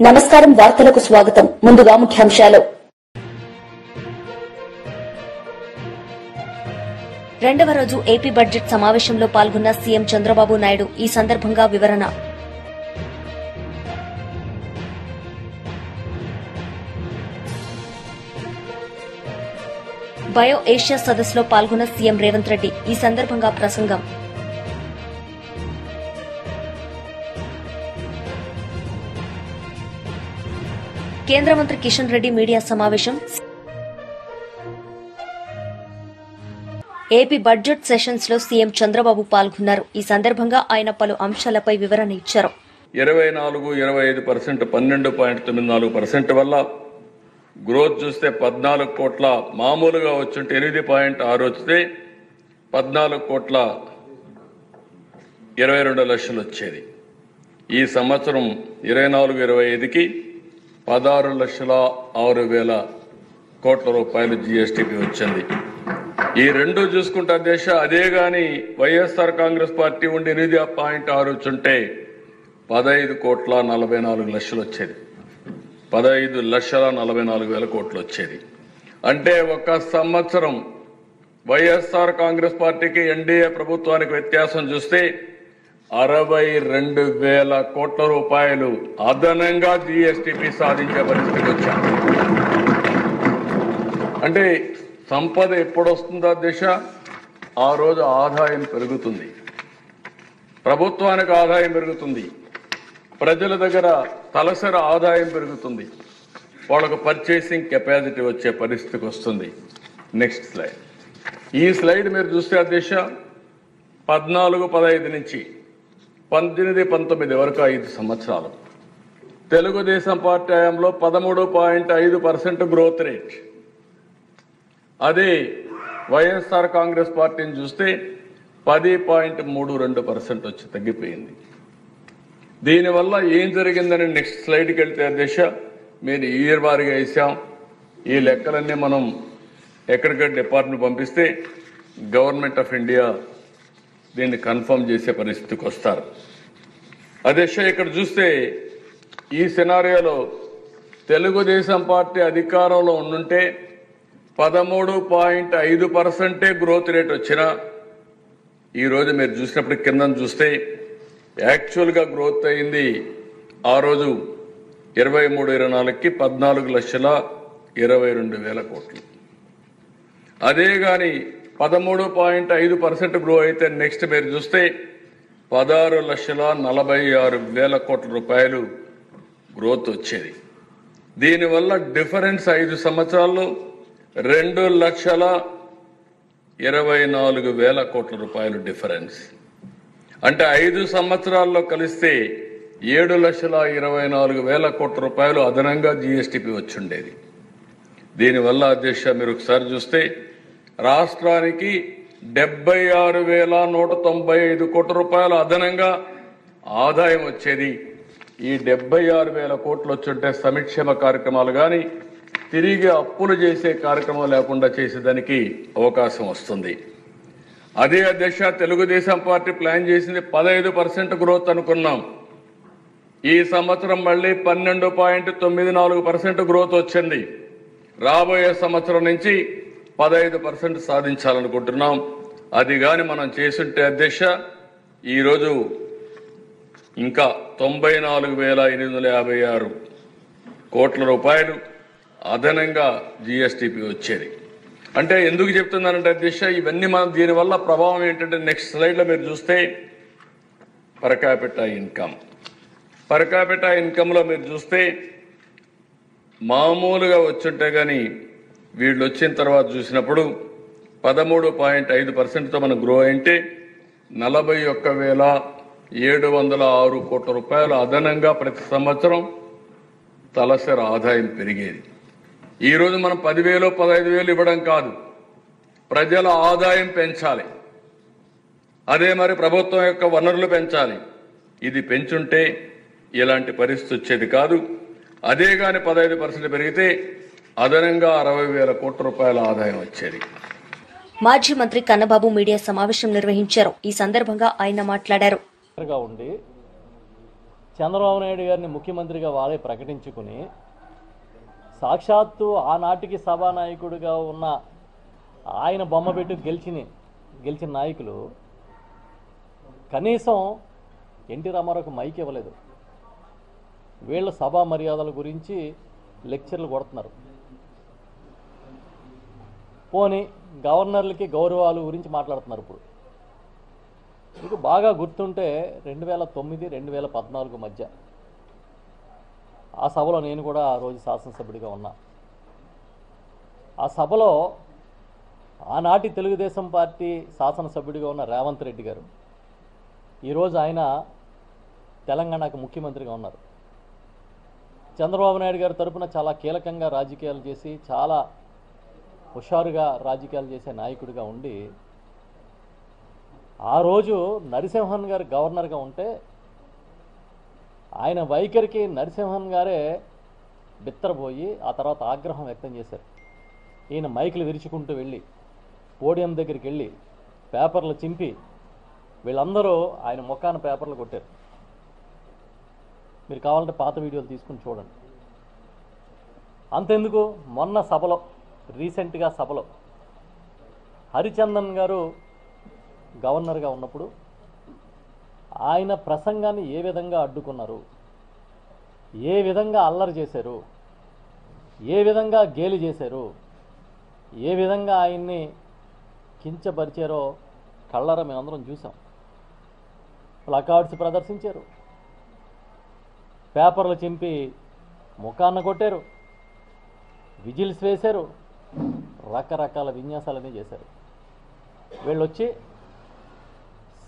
నమస్కారం వార్తలకు స్వాగతం ముందుగా ముఖ్యాంశాలు రెండవ రోజు ఏపీ బడ్జెట్ సమావేశంలో పాల్గొన్న సీఎం చంద్రబాబు నాయుడు ఈ సందర్భంగా వివరణ బయో ఏషియా సదస్సులో పాల్గొన్న సీఎం రేవంత్ రెడ్డి ఈ సందర్భంగా ప్రసంగం కేంద్ర మంత్రి కిషన్ రెడ్డి మీడియా సమావేశం ఏపీ బడ్జెట్ సెషన్స్ లో సీఎం చంద్రబాబు పాల్గొన్నారు. ఈ సందర్భంగా ఆయన పలు అంశాలపై వివరణ ఇచ్చారు. 24-25% 12.94% వల్ల గ్రోత్ చూస్తే 14 కోట్ల మామూలుగా వచ్చుంటే 8.6 వస్తే 14 కోట్ల 22 లక్షలు వచ్చేది. ఈ సంవత్సరం 24-25కి 16,06,000 కోట్ల రూపాయలు జీఎస్టీపీ వచ్చింది. ఈ రెండు చూసుకుంటే అదే గాని వైఎస్ఆర్ కాంగ్రెస్ పార్టీ ఉండి 8.6 వచ్చుంటే 15 కోట్ల 44 లక్షలు వచ్చేది. 15,44,000 కోట్లు వచ్చేది. అంటే ఒక సంవత్సరం వైఎస్ఆర్ కాంగ్రెస్ పార్టీకి ఎన్డీఏ ప్రభుత్వానికి వ్యత్యాసం చూస్తే 62,000 కోట్ల రూపాయలు అదనంగా జీఎస్టీపీ సాధించే పరిస్థితికి వచ్చారు. అంటే సంపద ఎప్పుడొస్తుందో దిశ ఆ రోజు ఆదాయం పెరుగుతుంది, ప్రభుత్వానికి ఆదాయం పెరుగుతుంది, ప్రజల దగ్గర తలసరి ఆదాయం పెరుగుతుంది, వాళ్ళకు పర్చేసింగ్ కెపాసిటీ వచ్చే పరిస్థితికి వస్తుంది. Next slide. ఈ స్లైడ్ మీరు చూస్తే దిశ 14-15 నుంచి 18-19 వరకు 5 సంవత్సరాలు తెలుగుదేశం పార్టీ హయాంలో 13.5% గ్రోత్ రేట్. అదే వైఎస్ఆర్ కాంగ్రెస్ పార్టీని చూస్తే 10.32% వచ్చి తగ్గిపోయింది. దీనివల్ల ఏం జరిగిందని నెక్స్ట్ స్లైడ్కి వెళ్తే దిశ మీరు ఇయర్ వారీగా వేసాం. ఈ లెక్కలన్నీ మనం ఎక్కడికక్కడ డిపార్ట్మెంట్ పంపిస్తే గవర్నమెంట్ ఆఫ్ ఇండియా దీన్ని కన్ఫర్మ్ చేసే పరిస్థితికి వస్తారు. అదే ఇక్కడ చూస్తే ఈ సినారియోలో తెలుగుదేశం పార్టీ అధికారంలో ఉండుంటే 13.5% గ్రోత్ రేట్ వచ్చినా ఈరోజు మీరు చూసినప్పుడు కింద చూస్తే యాక్చువల్గా గ్రోత్ అయింది ఆ రోజు 23-24కి 14,22,000 కోట్లు. అదే కానీ 13.5% గ్రో అయితే నెక్స్ట్ మీరు చూస్తే 16,46,000 కోట్ల రూపాయలు గ్రోత్ వచ్చేది. దీనివల్ల డిఫరెన్స్ 5 సంవత్సరాల్లో 2,24,000 కోట్ల రూపాయలు డిఫరెన్స్. అంటే 5 సంవత్సరాల్లో కలిస్తే 7,24,000 కోట్ల రూపాయలు అదనంగా జీఎస్టీపీ వచ్చిండేది. దీనివల్ల అధ్యక్ష మీరు ఒకసారి చూస్తే రాష్ట్రానికి 76,195 కోట్ల రూపాయలు అదనంగా ఆదాయం వచ్చేది. ఈ 76,000 కోట్లు వచ్చుంటే సంక్షేమ కార్యక్రమాలు కానీ తిరిగి అప్పులు చేసే కార్యక్రమం లేకుండా చేసేదానికి అవకాశం వస్తుంది. అదే అధ్యక్ష తెలుగుదేశం పార్టీ ప్లాన్ చేసింది 15% గ్రోత్ అనుకున్నాం. ఈ సంవత్సరం మళ్ళీ 12.94% గ్రోత్ వచ్చింది. రాబోయే సంవత్సరం నుంచి 15% సాధించాలనుకుంటున్నాం. అది కానీ మనం చేసుంటే అధ్యక్ష ఈరోజు ఇంకా 94,856 కోట్ల రూపాయలు అదనంగా జీఎస్టీపీ వచ్చేది. అంటే ఎందుకు చెప్తున్నానంటే అధ్యక్ష ఇవన్నీ మనం దీనివల్ల ప్రభావం ఏంటంటే నెక్స్ట్ స్లైడ్లో మీరు చూస్తే పర్ క్యాపిటా ఇన్కంలో మీరు చూస్తే మామూలుగా వచ్చుంటే కానీ వీళ్ళు వచ్చిన తర్వాత చూసినప్పుడు 13.5%తో మనం గ్రో అయితే 41,706 కోట్ల రూపాయలు అదనంగా ప్రతి సంవత్సరం తలసరి ఆదాయం పెరిగేది. ఈరోజు మనం 10,000 15,000 ఇవ్వడం కాదు, ప్రజల ఆదాయం పెంచాలి. అదే మరి ప్రభుత్వం యొక్క వనరులు పెంచాలి. ఇది పెంచుంటే ఇలాంటి పరిస్థితి వచ్చేది కాదు. అదే కానీ 15% పెరిగితే అదనంగా 60,000 కోట్ల రూపాయల ఆదాయం వచ్చేది. మాజీ మంత్రి కన్నబాబు మీడియా సమావేశం నిర్వహించారు. ఈ సందర్భంగా ఆయన మాట్లాడారు. చంద్రబాబు నాయుడు గారిని ముఖ్యమంత్రిగా వాళ్ళే ప్రకటించుకుని సాక్షాత్తు ఆనాటికి సభానాయకుడిగా ఉన్న ఆయన బొమ్మ పెట్టి గెలిచిన నాయకులు కనీసం ఎన్టీ రామారావుకి మైక్ ఇవ్వలేదు. వీళ్ళ సభా మర్యాదల గురించి లెక్చర్లు కొడుతున్నారు. పోనీ గవర్నర్లకి గౌరవాలు గురించి మాట్లాడుతున్నారు. ఇప్పుడు మీకు బాగా గుర్తుంటే 2009, 2014 మధ్య ఆ సభలో నేను కూడా ఆ రోజు శాసనసభ్యుడిగా ఉన్నా. ఆ సభలో ఆనాటి తెలుగుదేశం పార్టీ శాసనసభ్యుడిగా ఉన్న రేవంత్ రెడ్డి గారు, ఈరోజు ఆయన తెలంగాణకు ముఖ్యమంత్రిగా ఉన్నారు. చంద్రబాబు నాయుడు గారి తరఫున చాలా కీలకంగా రాజకీయాలు చేసి చాలా హుషారుగా రాజకీయాలు చేసే నాయకుడిగా ఉండి ఆ రోజు నరసింహన్ గారు గవర్నర్గా ఉంటే ఆయన వైఖరికి నరసింహన్ గారే బిత్తరపోయి ఆ తర్వాత ఆగ్రహం వ్యక్తం చేశారు. ఈయన మైకులు విరుచుకుంటూ వెళ్ళి పోడియం దగ్గరికి వెళ్ళి పేపర్లు చింపి వీళ్ళందరూ ఆయన ముఖాన పేపర్లు కొట్టారు. మీరు కావాలంటే పాత వీడియోలు తీసుకుని చూడండి. అంతెందుకు, మొన్న సభలో రీసెంట్గా సభలో హరిచందన్ గారు గవర్నర్గా ఉన్నప్పుడు ఆయన ప్రసంగాన్ని ఏ విధంగా అడ్డుకున్నారు, ఏ విధంగా అల్లరి చేశారు, ఏ విధంగా గేలి చేశారు, ఏ విధంగా ఆయన్ని కించపరిచారో కళ్ళారా మేమందరం చూసాం. ప్లకార్డ్స్ ప్రదర్శించారు, పేపర్లు చింపి ముఖాన్న కొట్టారు, విజిల్స్ వేశారు, రకరకాల విన్యాసాలన్నీ చేశారు. వీళ్ళు వచ్చి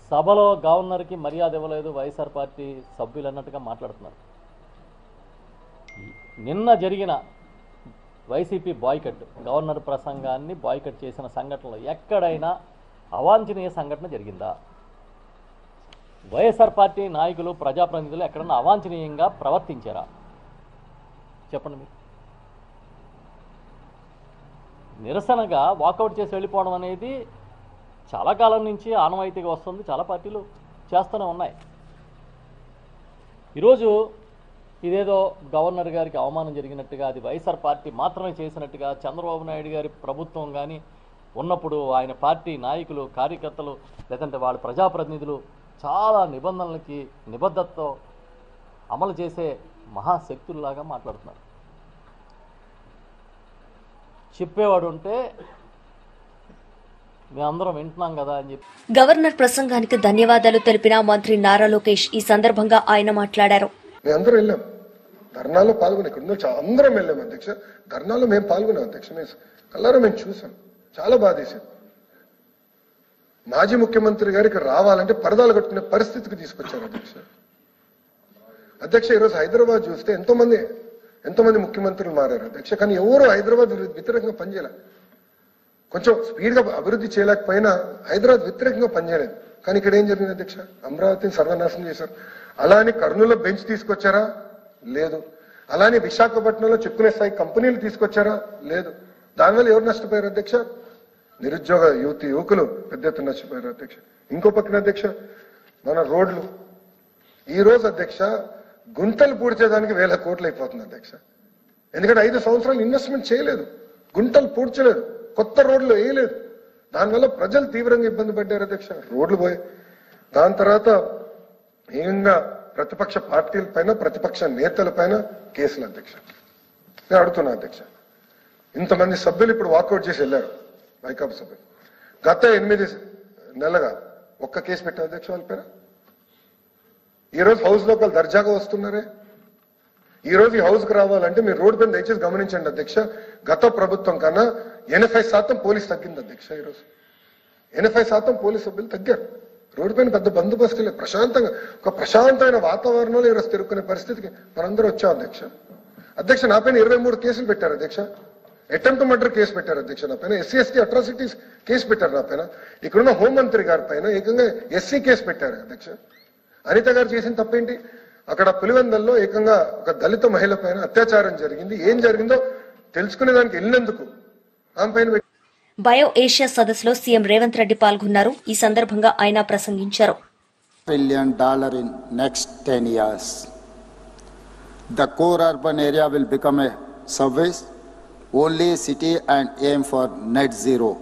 సభలో గవర్నర్కి మర్యాద ఇవ్వలేదు వైఎస్ఆర్ పార్టీ సభ్యులు అన్నట్టుగా మాట్లాడుతున్నారు. నిన్న జరిగిన వైసీపీ బాయ్కట్, గవర్నర్ ప్రసంగాన్ని బాయ్కట్ చేసిన సంఘటనలో ఎక్కడైనా అవాంఛనీయ సంఘటన జరిగిందా? వైఎస్ఆర్ పార్టీ నాయకులు ప్రజాప్రతినిధులు ఎక్కడన్నా అవాంఛనీయంగా ప్రవర్తించారా? చెప్పండి. మీరు నిరసనగా వాకౌట్ చేసి వెళ్ళిపోవడం అనేది చాలా కాలం నుంచి ఆనవాయితీగా వస్తుంది. చాలా పార్టీలు చేస్తూనే ఉన్నాయి. ఈరోజు ఇదేదో గవర్నర్ గారికి అవమానం జరిగినట్టుగా, అది వైఎస్ఆర్ పార్టీ మాత్రమే చేసినట్టుగా, చంద్రబాబు నాయుడు గారి ప్రభుత్వం కానీ ఉన్నప్పుడు ఆయన పార్టీ నాయకులు, కార్యకర్తలు, లేదంటే వాళ్ళ ప్రజాప్రతినిధులు చాలా నిబంధనలకి నిబద్ధతతో అమలు చేసే మహాశక్తుల్లాగా మాట్లాడుతున్నారు. చెప్పేవాడు ఉంటే మేమందరం వింటున్నాం కదా అని చెప్పి. గవర్నర్ ప్రసంగానికి ధన్యవాదాలు తెలిపిన మంత్రి నారా లోకేష్ ఈ సందర్భంగా ఆయన మాట్లాడారు. మేమందరం వెళ్ళాం, ధర్నాలో పాల్గొని ఇక్కడ అందరం వెళ్ళాం అధ్యక్ష. ధర్నాలో మేము పాల్గొన్నాం అధ్యక్ష. కల్లారా మేము చూసాం, చాలా బాధేసాం. మాజీ ముఖ్యమంత్రి గారికి రావాలంటే పరదాలు కట్టుకునే పరిస్థితికి తీసుకొచ్చారు అధ్యక్ష. ఈరోజు హైదరాబాద్ చూస్తే ఎంతోమంది ముఖ్యమంత్రులు మారారు అధ్యక్ష, కానీ ఎవరు హైదరాబాద్ వ్యతిరేకంగా పనిచేయలే. కొంచెం స్పీడ్గా అభివృద్ధి చేయలేకపోయినా హైదరాబాద్ వ్యతిరేకంగా పనిచేయలేదు. కానీ ఇక్కడ ఏం జరిగింది అధ్యక్ష? అమరావతిని సర్వనాశనం చేశారు. అలా అని కర్నూలులో బెంచ్ తీసుకొచ్చారా? లేదు. అలా అని విశాఖపట్నంలో చెప్పుకునే స్థాయి కంపెనీలు తీసుకొచ్చారా? లేదు. దానివల్ల ఎవరు నష్టపోయారు అధ్యక్ష? నిరుద్యోగ యువకులు పెద్ద ఎత్తున నష్టపోయారు అధ్యక్ష. ఇంకో పక్కన అధ్యక్ష మన రోడ్లు ఈ రోజు అధ్యక్ష గుంటలు పూడ్చేదానికి 1000 కోట్లు అయిపోతుంది అధ్యక్ష. ఎందుకంటే 5 సంవత్సరాలు ఇన్వెస్ట్మెంట్ చేయలేదు, గుంటలు పూడ్చలేదు, కొత్త రోడ్లు వేయలేదు. దానివల్ల ప్రజలు తీవ్రంగా ఇబ్బంది పడ్డారు అధ్యక్ష. రోడ్లు పోయి దాని తర్వాత ఏకంగా ప్రతిపక్ష పార్టీల పైన, ప్రతిపక్ష నేతల పైన కేసులు అధ్యక్ష. నేను అడుగుతున్నా అధ్యక్ష, ఇంతమంది సభ్యులు ఇప్పుడు వాకౌట్ చేసి వెళ్ళారు, వైకాపా సభ్యులు. గత 8 నెలలుగా ఒక్క కేసు పెట్టారు అధ్యక్ష వాళ్ళ పైన. ఈరోజు హౌస్ లోకి వాళ్ళు దర్జాగా వస్తున్నారే. ఈ రోజు ఈ హౌస్ కు రావాలంటే మీరు రోడ్డు పైన దయచేసి గమనించండి అధ్యక్ష. గత ప్రభుత్వం కన్నా 80% పోలీసు తగ్గింది అధ్యక్ష. ఈరోజు 80% పోలీసు సభ్యులు తగ్గారు. రోడ్డు పైన పెద్ద బందోబస్తు లేదు, ప్రశాంతంగా ఒక ప్రశాంతమైన వాతావరణంలో ఈరోజు తిరుక్కునే పరిస్థితికి మనందరూ వచ్చాం అధ్యక్ష. అధ్యక్ష నా పైన 23 కేసులు పెట్టారు అధ్యక్ష. అటెంప్ట్ మర్డర్ కేసు పెట్టారు అధ్యక్ష నా పైన. SC/ST అట్రాసిటీస్ కేసు పెట్టారు నా పైన. ఇక్కడున్న హోంమంత్రి గారి పైన ఏకంగా SC కేసు పెట్టారు అధ్యక్ష. అనిత గారు చేసిన తప్పేంటి? అక్కడ పులివెందల్లో ఏకంగా ఒక దళిత మహిళ పైన అత్యాచారం జరిగింది. ఏం జరిగిందో తెలుసుకునే దానికి వెళ్ళినందుకు ఆమె పైన బయో ఏషియా సదస్సులో సీఎం రేవంత్ రెడ్డి పాల్గొన్నారు. ఈ సందర్భంగా ఆయన ప్రసంగించారు. $1 trillion in next 10 years. The core urban area will become a service only city and aim for net zero.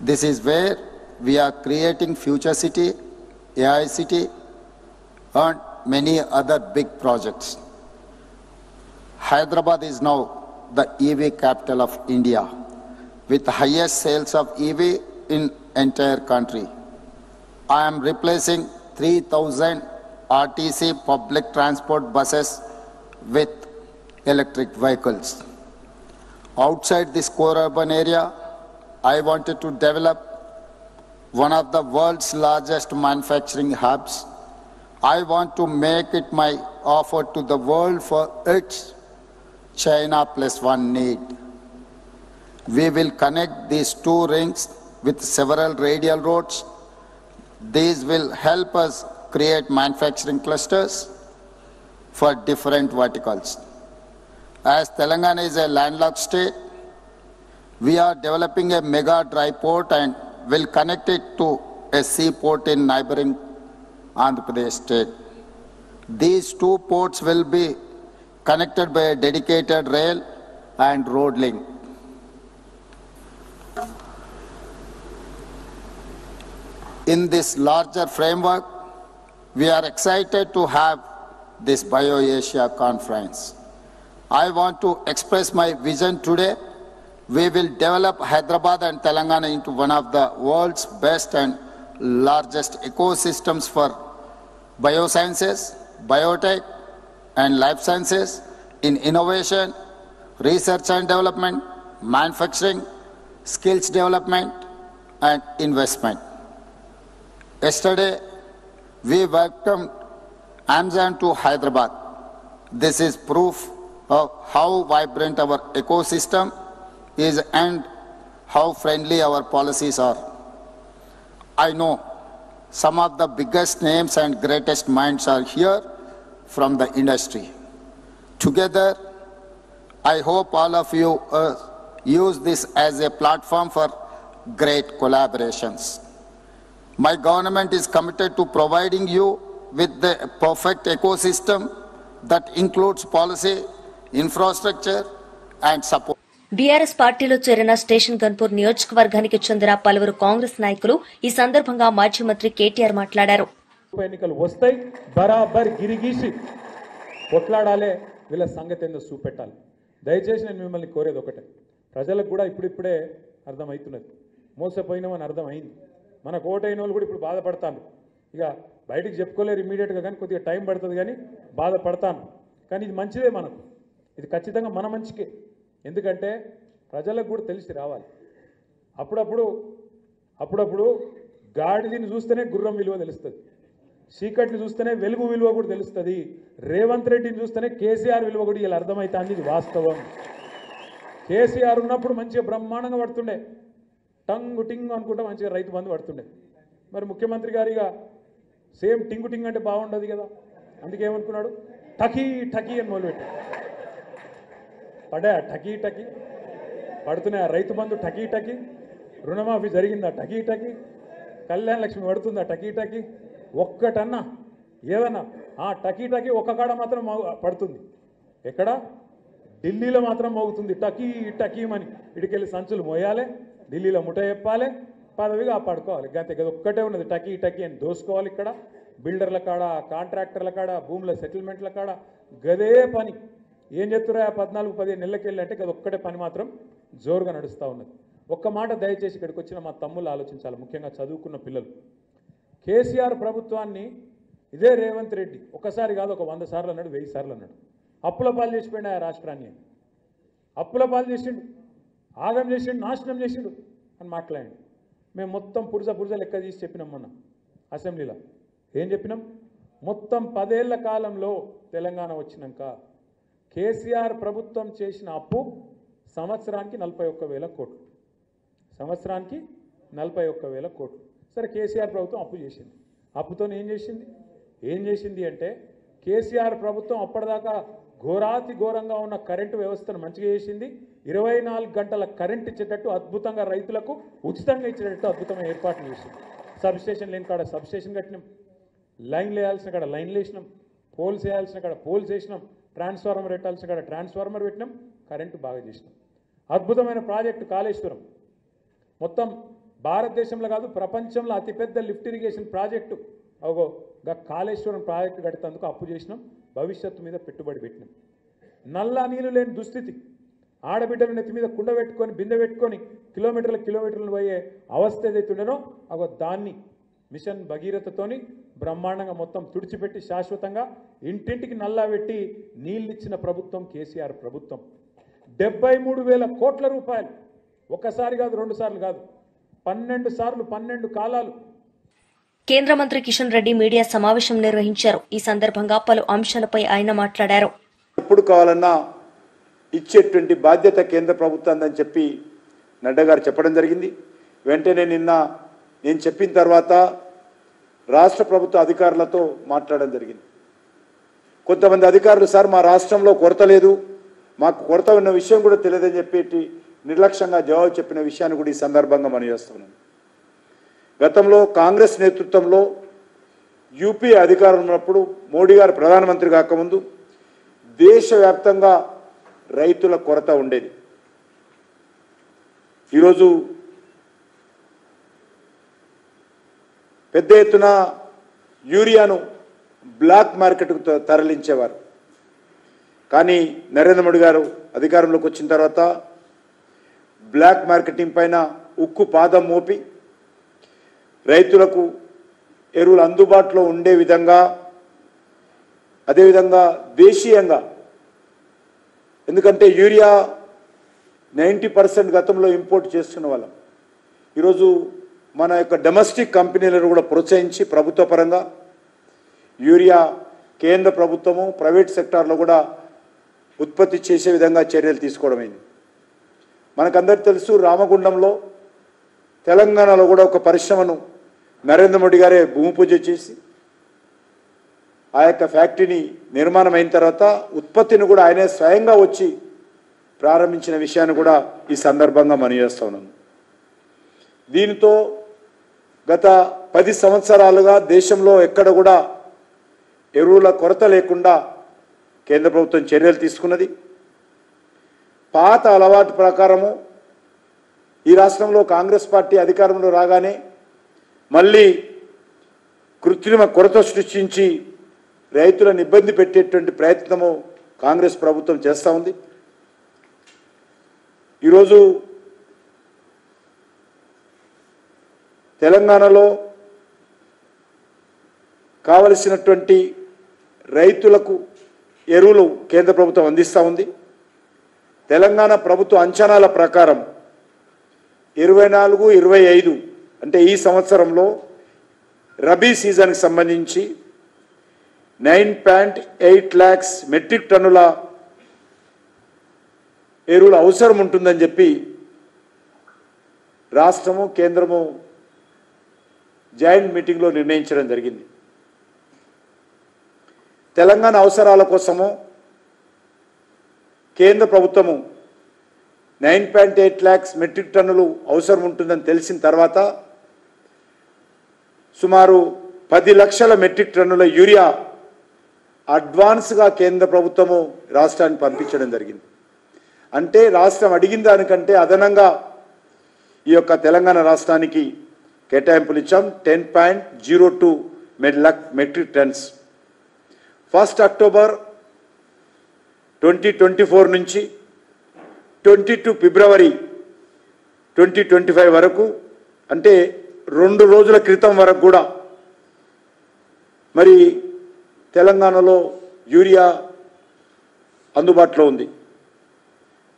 This is where we are creating future city, AI city, and many other big projects. Hyderabad is now the EV capital of India, with the highest sales of EV in entire country. I am replacing 3,000 RTC public transport buses with electric vehicles. Outside this core urban area, I wanted to develop one of the world's largest manufacturing hubs. I want to make it my offer to the world for its China plus one need. We will connect these two rings with several radial roads. These will help us create manufacturing clusters for different verticals. As Telangana is a landlocked state, we are developing a mega dry port and will connect it to a seaport in neighboring Andhra Pradesh state. These two ports will be connected by a dedicated rail and road link. In this larger framework, we are excited to have this BioAsia conference. I want to express my vision today. We will develop Hyderabad and Telangana into one of the world's best and largest ecosystems for biosciences, biotech, and life sciences in innovation, research and development, manufacturing, skills development, and investment. Yesterday, we welcomed Amazon to Hyderabad. This is proof of how vibrant our ecosystem is and how friendly our policies are. I know some of the biggest names and greatest minds are here from the industry. Together, I hope all of you use this as a platform for great collaborations. My government is committed to providing you with the perfect ecosystem that includes policy, infrastructure, and support. BRS పార్టీలో చేరిన station Ghanpur నియోజకవర్గానికి చెందిన పలువురు కాంగ్రెస్ నాయకులు ఈ సందర్భంగా మాజీ మంత్రి కేటీఆర్ మాట్లాడారు. ఎన్నికలు వస్తాయి, బరాబర్ గిరిగీసి కొట్లాడాలే, వీళ్ళ సంగతి ఏందో చూపెట్టాలి. దయచేసి నేను మిమ్మల్ని కోరేది ఒకటే, ప్రజలకు కూడా ఇప్పుడిప్పుడే అర్థమవుతున్నది, మోసపోయినామని అర్థమైంది. మనకు ఓటైన వాళ్ళు కూడా ఇప్పుడు బాధపడతాను. ఇక బయటికి చెప్పుకోలేరు ఇమ్మీడియట్గా, కానీ కొద్దిగా టైం పడుతుంది, కానీ బాధపడతాను. కానీ ఇది మంచిదే, మనకు ఇది ఖచ్చితంగా మన మంచికే. ఎందుకంటే ప్రజలకు కూడా తెలిసి రావాలి. అప్పుడప్పుడు గాడిదని చూస్తేనే గుర్రం విలువ తెలుస్తుంది, చీకటిని చూస్తేనే వెలుగు విలువ కూడా తెలుస్తుంది, రేవంత్ రెడ్డిని చూస్తేనే కేసీఆర్ విలువ కూడా ఇలా అర్థమవుతుంది. ఇది వాస్తవం. కేసీఆర్ ఉన్నప్పుడు మంచిగా బ్రహ్మాండంగా పడుతుండే, టంగు టింగ్ అనుకుంటా మంచిగా రైతు బంధు పడుతుండే. మరి ముఖ్యమంత్రి గారిగా సేమ్ టింగు టింగ్ అంటే బాగుండదు కదా, అందుకే ఏమనుకున్నాడు, టకీ టకీ అని మొదలుపెట్టాడు. పడా టకీ టకీ పడుతున్నాయి, రైతు బంధు టకీ టకీ, రుణమాఫీ జరిగిందా టకీ టకీ, కళ్యాణ లక్ష్మి పడుతుందా టకీ టకీ, ఒక్కటన్నా ఏదన్నా టకీ టకీ ఒక్క కాడ మాత్రం పడుతుంది. ఎక్కడ? ఢిల్లీలో మాత్రం మోగుతుంది టకీ టకీమని. ఇడికెళ్ళి సంచులు మోయాలి, ఢిల్లీలో ముఠ చెప్పాలి, పదవిగా పడుకోవాలి. గంతే కదా, ఒక్కటే ఉన్నది టకీ టకీ అని దోసుకోవాలి. ఇక్కడ బిల్డర్ల కాడ, కాంట్రాక్టర్ల కాడ, భూముల సెటిల్మెంట్ల కాడ గదే పని. ఏం చెప్తురా 14-15 నెలలకెళ్ళి అంటే కదా ఒక్కటే పని మాత్రం జోరుగా నడుస్తూ ఉన్నది. ఒక్క మాట దయచేసి ఇక్కడికి వచ్చిన మా తమ్ముళ్ళు ఆలోచించాలి, ముఖ్యంగా చదువుకున్న పిల్లలు. కేసీఆర్ ప్రభుత్వాన్ని ఇదే రేవంత్ రెడ్డి ఒకసారి కాదు, ఒక 100 సార్లు అన్నాడు, 1000 సార్లు అన్నాడు. అప్పుల పాలు చేసిపోయినా ఆ రాష్ట్రాన్ని, అప్పుల పాలు చేసిండు, ఆగం చేసిండు, నాశనం చేసిండు అని మాట్లాడండి. మేము మొత్తం పురుజ లెక్క తీసి చెప్పినాం మొన్న అసెంబ్లీలో. ఏం చెప్పినాం? మొత్తం 10 ఏళ్ల కాలంలో తెలంగాణ వచ్చినాక కేసీఆర్ ప్రభుత్వం చేసిన అప్పు సంవత్సరానికి 41,000 కోట్లు, సంవత్సరానికి 41,000 కోట్లు. సరే, కేసీఆర్ ప్రభుత్వం అప్పు చేసింది. అప్పుతో ఏం చేసింది అంటే, కేసీఆర్ ప్రభుత్వం అప్పటిదాకా ఘోరాతి ఘోరంగా ఉన్న కరెంటు వ్యవస్థను మంచిగా చేసింది. 24 గంటల కరెంట్ ఇచ్చేటట్టు అద్భుతంగా, రైతులకు ఉచితంగా ఇచ్చేటట్టు అద్భుతమైన ఏర్పాట్లు చేసింది. సబ్స్టేషన్ లేని కాడ సబ్స్టేషన్ కట్టినాం, లైన్లు వేయాల్సిన కాడ లైన్లు వేసినాం, పోల్స్ వేయాల్సిన కాడ పోల్స్ వేసినాం, ట్రాన్స్ఫార్మర్ పెట్టాల్సిన కాడ ట్రాన్స్ఫార్మర్ పెట్టినాం, కరెంటు బాగా చేసినాం. అద్భుతమైన ప్రాజెక్టు కాళేశ్వరం, మొత్తం భారతదేశంలో కాదు ప్రపంచంలో అతిపెద్ద లిఫ్ట్ ఇరిగేషన్ ప్రాజెక్టు. అగో కాళేశ్వరం ప్రాజెక్టు కట్టేందుకు అప్పు చేసినాం, భవిష్యత్తు మీద పెట్టుబడి పెట్టినాం. నల్లా నీళ్ళు లేని దుస్థితి, ఆడబిడ్డల నెత్తి మీద కుండ పెట్టుకొని బిందె పెట్టుకొని కిలోమీటర్లు పోయే అవస్థ ఏదైతుండేనో అగో దాన్ని మిషన్ భగీరథతోని బ్రహ్మాండంగా మొత్తం తుడిచిపెట్టి శాశ్వతంగా ఇంటింటికి నల్లా పెట్టి నీళ్ళిచ్చిన ప్రభుత్వం కేసీఆర్ ప్రభుత్వం. 73,000 కోట్ల రూపాయలు, ఒకసారి కాదు 2 సార్లు కాదు, 12 సార్లు 12 కాలాలు. కేంద్ర మంత్రి కిషన్ రెడ్డి మీడియా సమావేశం నిర్వహించారు. ఈ సందర్భంగా పలు అంశాలపై ఆయన మాట్లాడారు. ఎప్పుడు కావాలన్నా ఇచ్చేటువంటి బాధ్యత కేంద్ర ప్రభుత్వాన్ని చెప్పి నడ్డా గారు చెప్పడం జరిగింది. వెంటనే నిన్న నేను చెప్పిన తర్వాత రాష్ట్ర ప్రభుత్వ అధికారులతో మాట్లాడడం జరిగింది. కొంతమంది అధికారులు సార్ మా రాష్ట్రంలో కొరత లేదు, మాకు కొరత ఉన్న విషయం కూడా తెలియదని చెప్పి నిర్లక్ష్యంగా జవాబు చెప్పిన విషయాన్ని కూడా ఈ సందర్భంగా మనం చేస్తున్నాం. గతంలో కాంగ్రెస్ నేతృత్వంలో యూపీ అధికారం ఉన్నప్పుడు మోడీ గారు ప్రధానమంత్రి కాకముందు దేశవ్యాప్తంగా రైతుల కొరత ఉండేది. ఈరోజు పెద్ద ఎత్తున యూరియాను బ్లాక్ మార్కెట్కు తరలించేవారు. కానీ నరేంద్ర మోడీ గారు అధికారంలోకి వచ్చిన తర్వాత బ్లాక్ మార్కెటింగ్ పైన ఉక్కు పాదం మోపి రైతులకు ఎరువులు అందుబాటులో ఉండే విధంగా, అదేవిధంగా దేశీయంగా, ఎందుకంటే యూరియా 90% గతంలో ఇంపోర్ట్ చేస్తున్న వాళ్ళం, ఈరోజు మన యొక్క డొమెస్టిక్ కంపెనీలను కూడా ప్రోత్సహించి ప్రభుత్వ పరంగా యూరియా కేంద్ర ప్రభుత్వము ప్రైవేట్ సెక్టార్లో కూడా ఉత్పత్తి చేసే విధంగా చర్యలు తీసుకోవడమైంది. మనకందరికీ తెలుసు, రామగుండంలో తెలంగాణలో కూడా ఒక పరిశ్రమను నరేంద్ర మోడీ గారే భూమి పూజ చేసి ఆ యొక్క ఫ్యాక్టరీని నిర్మాణం అయిన తర్వాత ఉత్పత్తిని కూడా ఆయనే స్వయంగా వచ్చి ప్రారంభించిన విషయాన్ని కూడా ఈ సందర్భంగా మనం చేస్తూ ఉన్నాం. దీనితో గత 10 సంవత్సరాలుగా దేశంలో ఎక్కడ కూడా ఎరువుల కొరత లేకుండా కేంద్ర ప్రభుత్వం చర్యలు తీసుకున్నది. పాత అలవాటు ప్రకారము ఈ రాష్ట్రంలో కాంగ్రెస్ పార్టీ అధికారంలో రాగానే మళ్ళీ కృత్రిమ కొరత సృష్టించి రైతులను ఇబ్బంది పెట్టేటువంటి ప్రయత్నము కాంగ్రెస్ ప్రభుత్వం చేస్తూ ఉంది. ఈరోజు తెలంగాణలో కావలసినటువంటి రైతులకు ఎరువులు కేంద్ర ప్రభుత్వం అందిస్తూ ఉంది. తెలంగాణ ప్రభుత్వ అంచనాల ప్రకారం 24-25 అంటే ఈ సంవత్సరంలో రబీ సీజన్కి సంబంధించి 9.8 lakhs మెట్రిక్ టన్నుల ఎరువులు అవసరం ఉంటుందని చెప్పి రాష్ట్రము కేంద్రము జాయింట్ మీటింగ్లో నిర్ణయించడం జరిగింది. తెలంగాణ అవసరాల కోసము కేంద్ర ప్రభుత్వము 9.8 lakhs మెట్రిక్ టన్నులు అవసరం ఉంటుందని తెలిసిన తర్వాత సుమారు 10 లక్షల మెట్రిక్ టన్నుల యూరియా అడ్వాన్స్గా కేంద్ర ప్రభుత్వము రాష్ట్రానికి పంపించడం జరిగింది. అంటే రాష్ట్రం అడిగిన దానికంటే అదనంగా ఈ యొక్క తెలంగాణ రాష్ట్రానికి కేటాయింపులు ఇచ్చాం. 10.02 మెట్రిక్ టన్స్ 1 అక్టోబర్ 2024 నుంచి 22 ఫిబ్రవరి 2025 వరకు, అంటే 2 రోజుల క్రితం వరకు కూడా మరి తెలంగాణలో యూరియా అందుబాటులో ఉంది.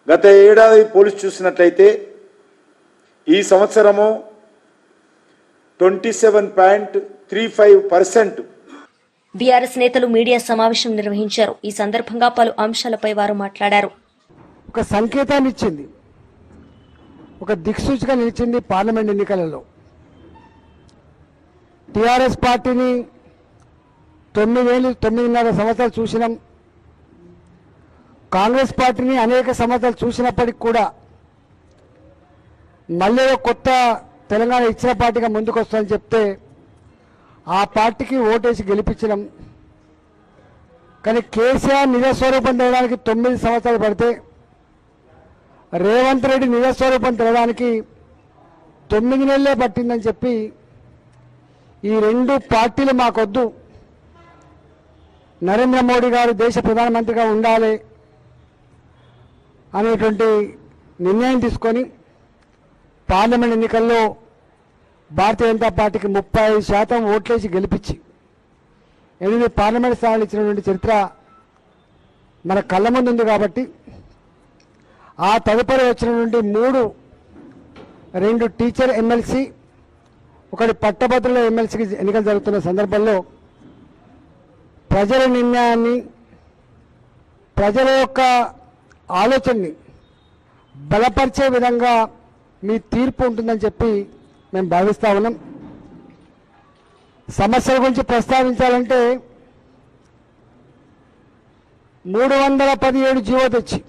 గత ఏడాది పోలిసి చూసినట్లయితే ఈ సంవత్సరము 27.35%. బీఆర్ఎస్ నేతలు మీడియా సమావేశం నిర్వహించారు. ఈ సందర్భంగా పలు అంశాలపై వారు మాట్లాడారు. ఒక సంకేతాన్ని ఇచ్చింది, ఒక దిక్సూచిగా నిలిచింది పార్లమెంట్ ఎన్నికలలో. టీఆర్ఎస్ పార్టీని 9.5 సంవత్సరాలు చూసినాం. కాంగ్రెస్ పార్టీని అనేక సంవత్సరాలు చూసినప్పటికి కూడా మళ్ళీ కొత్త తెలంగాణ ఇచ్చిన పార్టీగా ముందుకు వస్తుందని చెప్తే ఆ పార్టీకి ఓటేసి గెలిపించడం. కానీ కేసీఆర్ నిజస్వరూపం తెలడానికి 9 సంవత్సరాలు పడితే రేవంత్ రెడ్డి నిజస్వరూపం తెలడానికి 9 నెలలే పట్టిందని చెప్పి ఈ రెండు పార్టీలు మాకొద్దు, నరేంద్ర మోడీ గారు దేశ ప్రధానమంత్రిగా ఉండాలి అనేటువంటి నిర్ణయం తీసుకొని పార్లమెంట్ ఎన్నికల్లో భారతీయ జనతా పార్టీకి 35% ఓట్లేసి గెలిపించి 8 పార్లమెంట్ స్థానాలు ఇచ్చినటువంటి చరిత్ర మన కళ్ళ ముందు ఉంది. కాబట్టి ఆ తదుపరి వచ్చినటువంటి 2 టీచర్ ఎమ్మెల్సీ, 1 పట్టభద్రుల ఎమ్మెల్సీకి ఎన్నికలు జరుగుతున్న సందర్భంలో ప్రజల నిర్ణయాన్ని, ప్రజల యొక్క ఆలోచనని బలపరిచే విధంగా మీ తీర్పు ఉంటుందని చెప్పి మేము భావిస్తా ఉన్నాం. సమస్యల గురించి ప్రస్తావించాలంటే 317 జీవో తెచ్చి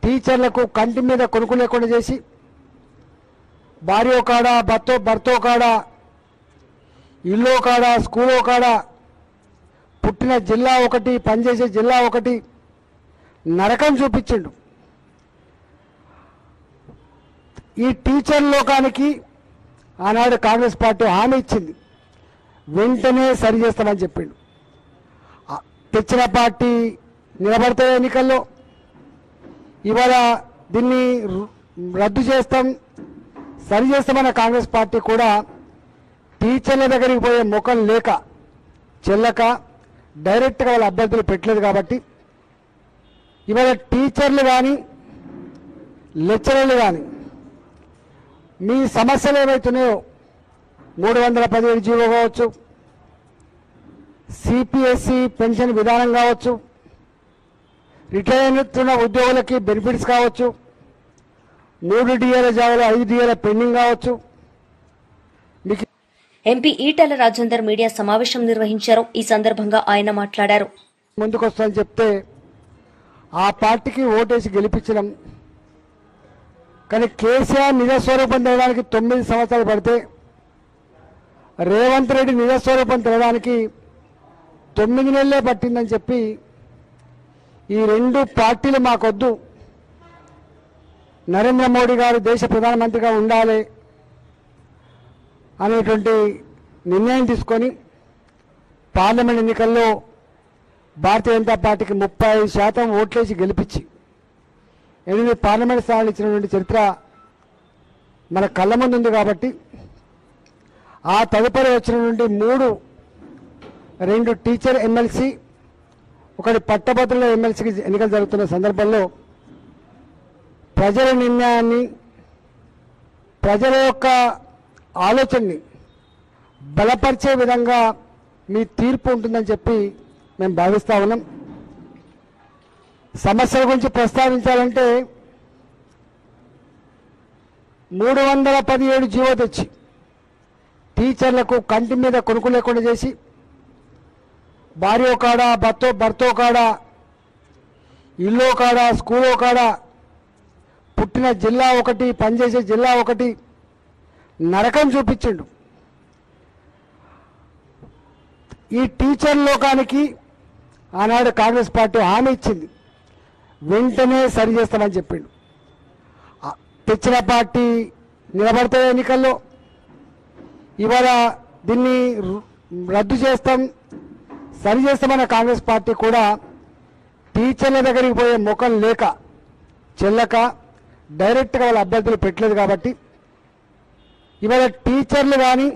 టీచర్లకు కంటి మీద కొనుక్కు లేకుండా చేసి, భార్యో కాడ భర్తో కాడ, ఇల్లో కాడ, స్కూలో కాడ, పుట్టిన జిల్లా ఒకటి, పనిచేసే జిల్లా ఒకటి, నరకం చూపించిండు. ఈ టీచర్ లోకానికి ఆనాడు కాంగ్రెస్ పార్టీ హామీ ఇచ్చింది, వెంటనే సరి చేస్తామని చెప్పిండు. తెచ్చిన పార్టీ నిలబడితే ఎన్నికల్లో ఇవాళ దీన్ని రద్దు చేస్తాం, సరి చేస్తామన్న కాంగ్రెస్ పార్టీ కూడా టీచర్ల దగ్గరికి పోయే ముఖం లేక చెల్లక డైరెక్ట్గా వాళ్ళ అభ్యర్థులు పెట్టలేదు. కాబట్టి ఇవాళ టీచర్లు కానీ లెక్చరర్లు కానీ మీ సమస్యలు ఏవైతున్నాయో 317 జీవో కావచ్చు, సిపిఎస్సి పెన్షన్ విధానం కావచ్చు, రిటైర్ అవుతున్న ఉద్యోగులకి బెనిఫిట్స్ కావచ్చు, 3 డిఏల జాగాలో 5 డిఏల పెండింగ్ కావచ్చు. ఎంపీ ఈటెల రాజేందర్ మీడియా సమావేశం నిర్వహించారు. ఈ సందర్భంగా ఆయన మాట్లాడారు. ముందుకొస్తానని చెప్తే ఆ పార్టీకి ఓటేసి గెలిపించడం, కానీ కేసీఆర్ నిజస్వరూపం తెలడానికి 9 సంవత్సరాలు పడితే రేవంత్ రెడ్డి నిజస్వరూపం తెలడానికి 9 నెలలే పట్టిందని చెప్పి ఈ రెండు పార్టీలు మాకొద్దు, నరేంద్ర మోడీ గారు దేశ ప్రధానమంత్రిగా ఉండాలి అనేటువంటి నిర్ణయం తీసుకొని పార్లమెంట్ ఎన్నికల్లో భారతీయ జనతా పార్టీకి 35% ఓట్లేసి గెలిపించి 8 పార్లమెంట్ స్థానాలు ఇచ్చినటువంటి చరిత్ర మన కళ్ళ ముందు ఉంది. కాబట్టి ఆ తదుపరి వచ్చినటువంటి 2 టీచర్ ఎమ్మెల్సీ, 1 పట్టభద్రుల ఎమ్మెల్సీకి ఎన్నికలు జరుగుతున్న సందర్భంలో ప్రజల నిర్ణయాన్ని, ప్రజల యొక్క ఆలోచనని బలపరిచే విధంగా మీ తీర్పు ఉంటుందని చెప్పి మేము భావిస్తా ఉన్నాం. సమస్యల గురించి ప్రస్తావించాలంటే 317 జీవో తెచ్చి టీచర్లకు కంటి మీద కొనుక్కు లేకుండా చేసి, భార్యో కాడ భర్తో కాడ, ఇల్లో కాడ, స్కూలో కాడ, పుట్టిన జిల్లా ఒకటి, పనిచేసే జిల్లా ఒకటి, నరకం చూపించిండు. ఈ టీచర్ లోకానికి ఆనాడు కాంగ్రెస్ పార్టీ హామీ ఇచ్చింది, వెంటనే సరి చేస్తామని చెప్పిండు. తెచ్చిన పార్టీ నిలబడితే ఎన్నికల్లో ఇవాళ దీన్ని రద్దు చేస్తాం, సరి చేస్తామన్న కాంగ్రెస్ పార్టీ కూడా టీచర్ల దగ్గరికి పోయే ముఖం లేక చెల్లక డైరెక్ట్గా వాళ్ళ అభ్యర్థులు పెట్టలేదు. కాబట్టి ఇవాళ టీచర్లు కానీ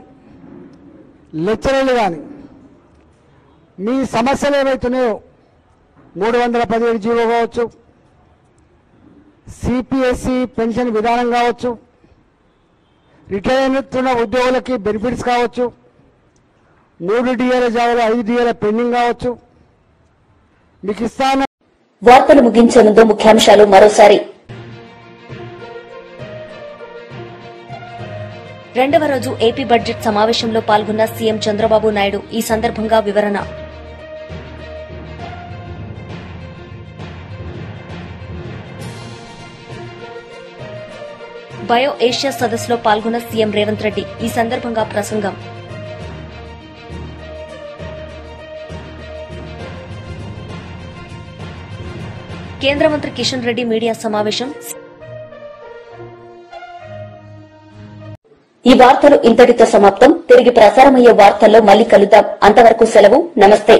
లెక్చరర్లు కానీ మీ సమస్యలు ఏవైతున్నాయో 317 జీవో కావచ్చు, సిపిఎస్సి పెన్షన్ విధానం కావచ్చు, రిటైర్ అవుతున్న ఉద్యోగులకి బెనిఫిట్స్ కావచ్చు, 3 డిఏల జాగాలో 5 డిఏల పెండింగ్ కావచ్చు. మీకు ఇస్తాను. వార్తలు ముగించే ముందు ముఖ్యాంశాలు మరోసారి. 2వ రోజు ఏపీ బడ్జెట్ సమావేశంలో పాల్గొన్న సీఎం చంద్రబాబు నాయుడు. ఈ సందర్భంగా వివరణ. బయో ఏషియా సదస్సులో పాల్గొన్న సీఎం రేవంత్ రెడ్డి. ఈ సందర్భంగా ప్రసంగం. కేంద్ర మంత్రి కిషన్ రెడ్డి మీడియా సమావేశం. ఈ వార్తలు ఇంతటితో సమాప్తం. తిరిగి ప్రసారమయ్యే వార్తల్లో మళ్లీ కలుద్దాం. అంతవరకు సెలవు. నమస్తే.